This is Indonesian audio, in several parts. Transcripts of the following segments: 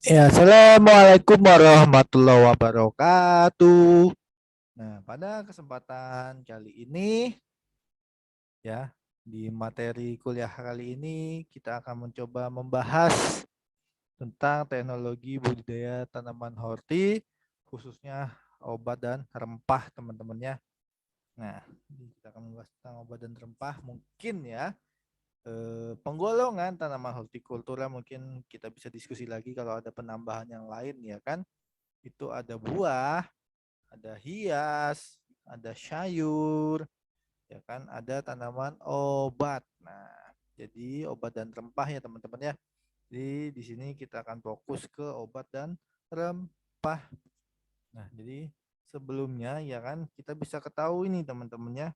Ya, assalamualaikum warahmatullahi wabarakatuh. Nah, pada kesempatan kali ini, ya, di materi kuliah kali ini kita akan mencoba membahas tentang teknologi budidaya tanaman horti, khususnya obat dan rempah, teman-temannya. Nah, kita akan membahas tentang obat dan rempah, mungkin ya. Penggolongan tanaman hortikultura mungkin kita bisa diskusi lagi kalau ada penambahan yang lain, ya kan. Itu ada buah, ada hias, ada sayur, ya kan, ada tanaman obat. Nah, jadi obat dan rempah ya teman-teman ya. Jadi di sini kita akan fokus ke obat dan rempah. Nah, jadi sebelumnya ya kan kita bisa ketahui nih teman-temannya.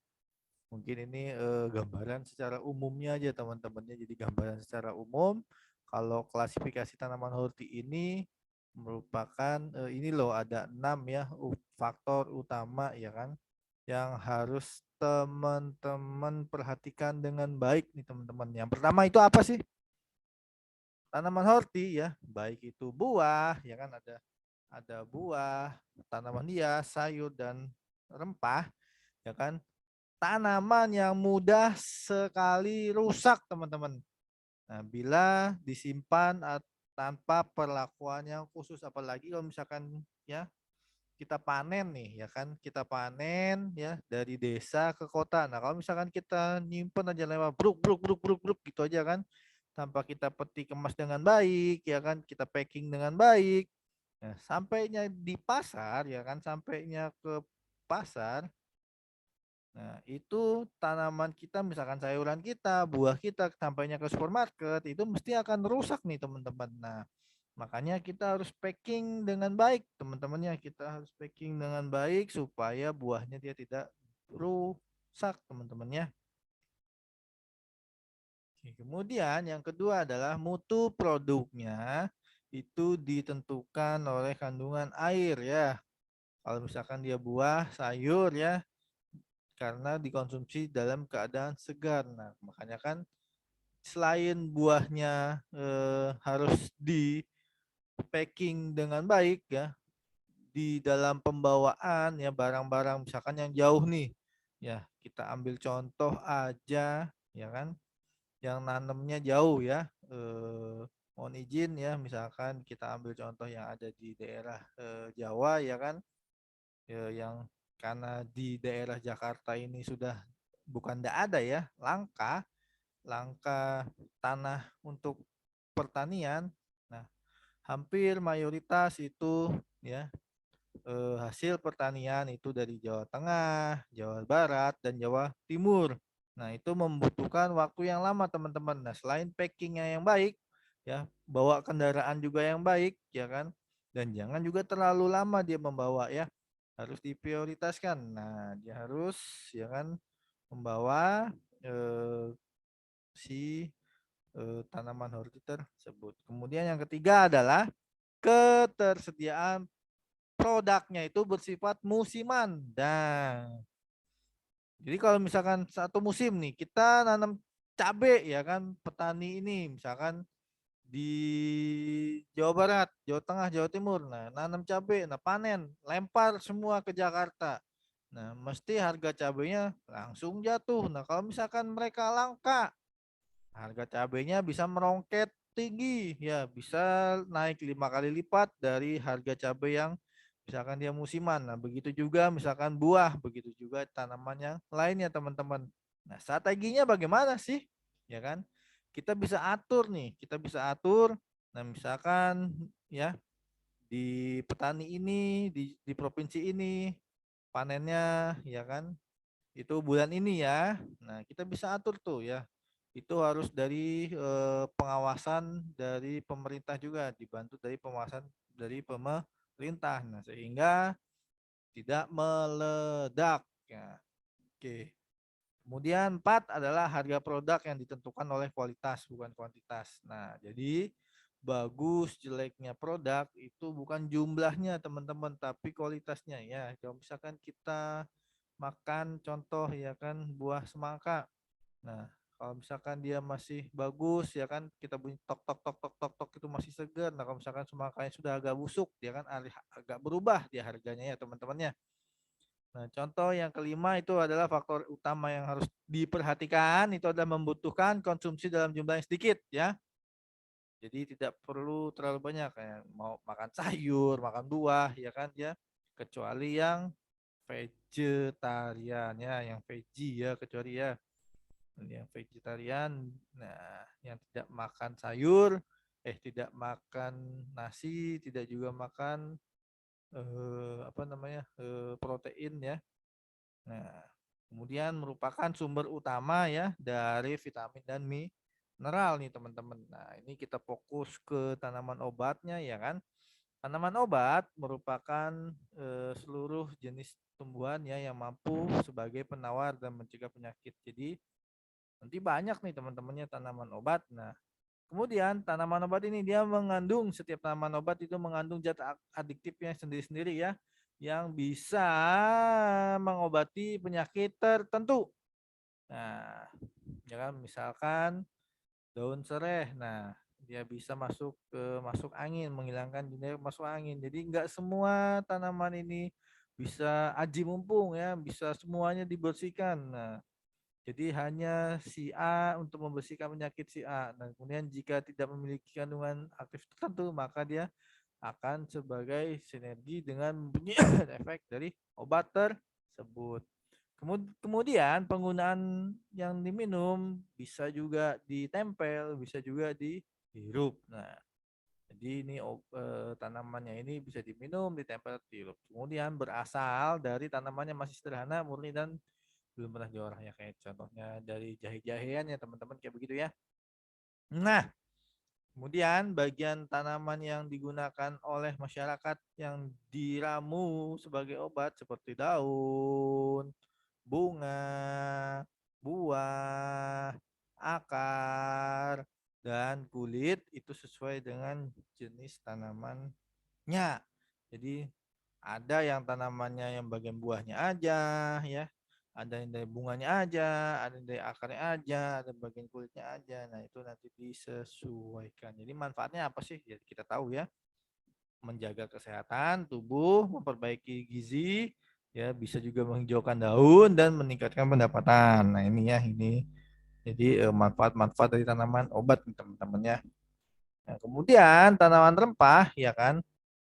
Mungkin ini gambaran secara umumnya aja teman-temannya. Jadi gambaran secara umum kalau klasifikasi tanaman horti ini merupakan ini loh ada 6 ya faktor utama ya kan yang harus teman-teman perhatikan dengan baik nih teman-teman. Yang pertama itu apa sih? Tanaman horti ya, baik itu buah ya kan ada buah, tanaman hias, sayur dan rempah ya kan. Tanaman yang mudah sekali rusak teman-teman. Nah, bila disimpan tanpa perlakuan yang khusus, apalagi kalau misalkan ya kita panen nih ya kan, kita panen ya dari desa ke kota. Nah, kalau misalkan kita nyimpen aja lewat bruk bruk bruk bruk bruk gitu aja kan, tanpa kita peti kemas dengan baik ya kan, kita packing dengan baik. Nah, sampainya di pasar ya kan, sampainya ke pasar. Nah, itu tanaman kita, misalkan sayuran kita, buah kita, sampainya ke supermarket, itu mesti akan rusak nih teman-teman. Nah, makanya kita harus packing dengan baik, teman-temannya. Kita harus packing dengan baik supaya buahnya dia tidak rusak, teman-temannya. Kemudian yang kedua adalah mutu produknya itu ditentukan oleh kandungan air ya. Kalau misalkan dia buah, sayur ya, karena dikonsumsi dalam keadaan segar. Nah, makanya kan selain buahnya harus di packing dengan baik ya, di dalam pembawaan ya barang-barang misalkan yang jauh nih. Ya, kita ambil contoh aja ya kan, yang nanemnya jauh ya. Mohon izin ya, misalkan kita ambil contoh yang ada di daerah Jawa ya kan, yang karena di daerah Jakarta ini sudah bukan tidak ada ya, langka langka tanah untuk pertanian. Nah, hampir mayoritas itu ya hasil pertanian itu dari Jawa Tengah, Jawa Barat, dan Jawa Timur. Nah, itu membutuhkan waktu yang lama teman-teman. Nah, selain packingnya yang baik, ya bawa kendaraan juga yang baik, ya kan. Dan jangan juga terlalu lama dia membawa ya. Harus diprioritaskan. Nah, dia harus ya kan membawa eh, si tanaman horti tersebut. Kemudian yang ketiga adalah ketersediaan produknya itu bersifat musiman. Dan jadi kalau misalkan satu musim nih kita nanam cabai ya kan, petani ini misalkan di Jawa Barat, Jawa Tengah, Jawa Timur. Nah, nanam cabai, nah panen, lempar semua ke Jakarta. Nah, mesti harga cabainya langsung jatuh. Nah, kalau misalkan mereka langka, harga cabainya bisa merongket tinggi, ya bisa naik 5 kali lipat dari harga cabai yang misalkan dia musiman. Nah, begitu juga misalkan buah, begitu juga tanaman yang lainnya, teman-teman. Nah, strateginya bagaimana sih? Ya kan? Kita bisa atur nih, kita bisa atur. Nah, misalkan ya di petani ini, di provinsi ini panennya ya kan itu bulan ini ya. Nah, kita bisa atur tuh ya. Itu harus dari pengawasan dari pemerintah juga, dibantu dari pengawasan dari pemerintah. Nah, sehingga tidak meledak ya. Oke. Kemudian 4 adalah harga produk yang ditentukan oleh kualitas bukan kuantitas. Nah, jadi bagus jeleknya produk itu bukan jumlahnya teman-teman, tapi kualitasnya ya. Kalau misalkan kita makan contoh ya kan buah semangka. Nah, Kalau misalkan dia masih bagus ya kan kita bunyi tok tok tok tok tok tok itu masih segar. Nah kalau misalkan semangkanya sudah agak busuk dia kan agak berubah dia harganya ya teman-temannya. Nah contoh yang kelima itu adalah faktor utama yang harus diperhatikan itu adalah membutuhkan konsumsi dalam jumlah yang sedikit ya. Jadi tidak perlu terlalu banyak kayak mau makan sayur, makan buah ya kan ya. Kecuali yang vegetarian ya, yang veggie ya kecuali ya. Yang vegetarian, nah yang tidak makan sayur, tidak makan nasi, tidak juga makan apa namanya protein ya. Nah, kemudian merupakan sumber utama ya dari vitamin dan mineral nih teman-teman. Nah, ini kita fokus ke tanaman obatnya ya kan. Tanaman obat merupakan seluruh jenis tumbuhan ya yang mampu sebagai penawar dan mencegah penyakit. Jadi nanti banyak nih teman-temannya tanaman obat. Nah, kemudian tanaman obat ini dia mengandung setiap tanaman obat itu mengandung zat adiktifnya sendiri-sendiri ya yang bisa mengobati penyakit tertentu. Nah, ya kan misalkan daun sereh. Nah, dia bisa masuk angin, menghilangkan jenis masuk angin. Jadi enggak semua tanaman ini bisa aji mumpung ya, bisa semuanya dibersihkan. Nah, jadi hanya si A untuk membersihkan penyakit si A. Dan kemudian jika tidak memiliki kandungan aktif tertentu, maka dia akan sebagai sinergi dengan mempunyai efek dari obat tersebut. Kemudian penggunaan yang diminum bisa juga ditempel, bisa juga dihirup. Nah, jadi ini tanamannya ini bisa diminum, ditempel, dihirup. Kemudian berasal dari tanamannya masih sederhana, murni dan belum pernah diolah ya kayak contohnya dari jahe-jahean ya teman-teman kayak begitu ya. Nah, kemudian bagian tanaman yang digunakan oleh masyarakat yang diramu sebagai obat seperti daun, bunga, buah, akar, dan kulit itu sesuai dengan jenis tanamannya. Jadi ada yang tanamannya yang bagian buahnya aja ya, ada yang dari bunganya aja, ada yang dari akarnya aja, ada bagian kulitnya aja. Nah, itu nanti disesuaikan. Jadi manfaatnya apa sih? Ya kita tahu ya, menjaga kesehatan tubuh, memperbaiki gizi, ya bisa juga menghijaukan daun dan meningkatkan pendapatan. Nah, ini ya ini. Jadi manfaat-manfaat dari tanaman obat teman-teman ya. Nah, kemudian tanaman rempah ya kan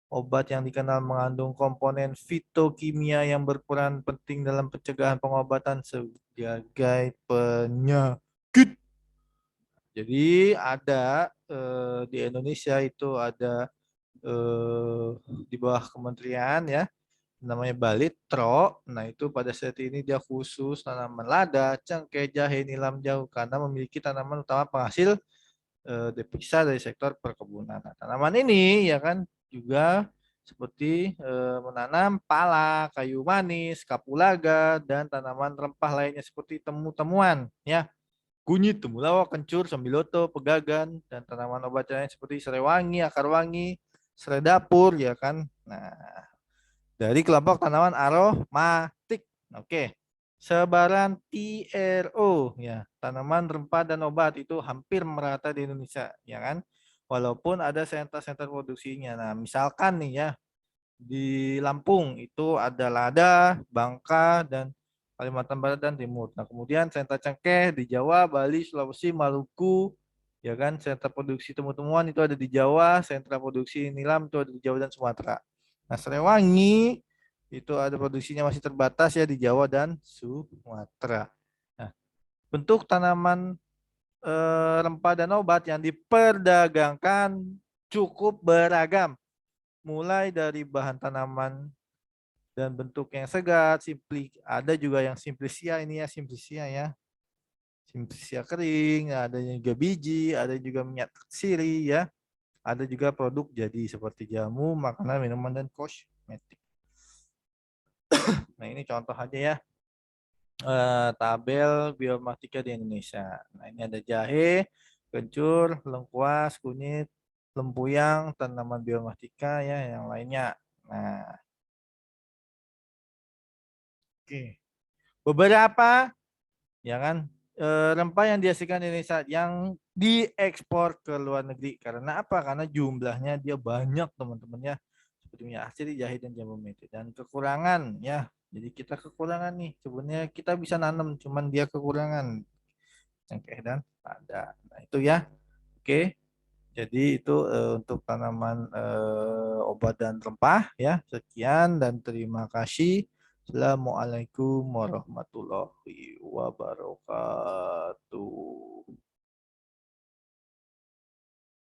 obat yang dikenal mengandung komponen fitokimia yang berperan penting dalam pencegahan pengobatan sebagai penyakit. Jadi ada di Indonesia itu ada di bawah kementerian ya namanya Balitro. Nah itu pada saat ini dia khusus tanaman lada, cengkeh, jahe, nilam, jahu karena memiliki tanaman utama penghasil devisa dari sektor perkebunan. Nah, tanaman ini ya kan juga seperti menanam pala, kayu manis, kapulaga, dan tanaman rempah lainnya seperti temu-temuan, ya, kunyit, temulawak, kencur, sambiloto, pegagan, dan tanaman obat lain seperti serai wangi, akar wangi, serai dapur, ya kan. Nah, dari kelompok tanaman aromatik. Oke. Sebaran TRO ya, tanaman rempah dan obat itu hampir merata di Indonesia ya kan. Walaupun ada sentra-sentra produksinya. Nah, misalkan nih ya di Lampung itu ada Lada, Bangka dan Kalimantan Barat dan Timur. Nah, kemudian sentra cengkeh di Jawa, Bali, Sulawesi, Maluku ya kan. Sentra produksi temu-temuan itu ada di Jawa, sentra produksi nilam itu ada di Jawa dan Sumatera. Nah, Serewangi itu ada produksinya masih terbatas ya di Jawa dan Sumatera. Nah, bentuk tanaman rempah dan obat yang diperdagangkan cukup beragam, mulai dari bahan tanaman dan bentuk yang segar, ada juga yang simplisia ini ya, simplisia ya, simplisia kering, ada juga biji, ada juga minyak siri ya, ada juga produk jadi seperti jamu, makanan, minuman dan kosmetik. Nah ini contoh aja ya tabel biomatika di Indonesia. Nah ini ada jahe, kencur, lengkuas, kunyit, lempuyang, tanaman biomatika ya, yang lainnya. Nah, oke. Beberapa ya kan rempah yang dihasilkan di Indonesia yang diekspor ke luar negeri. Karena apa? Karena jumlahnya dia banyak teman-teman ya. Seperti minyak asiri, jahe dan jamu merah. Dan kekurangan ya. Jadi kita kekurangan nih. Sebenarnya kita bisa nanam, cuman dia kekurangan cengkeh dan lada. Nah itu ya. Oke. Jadi itu untuk tanaman obat dan rempah ya. Sekian dan terima kasih. Assalamualaikum warahmatullahi wabarakatuh.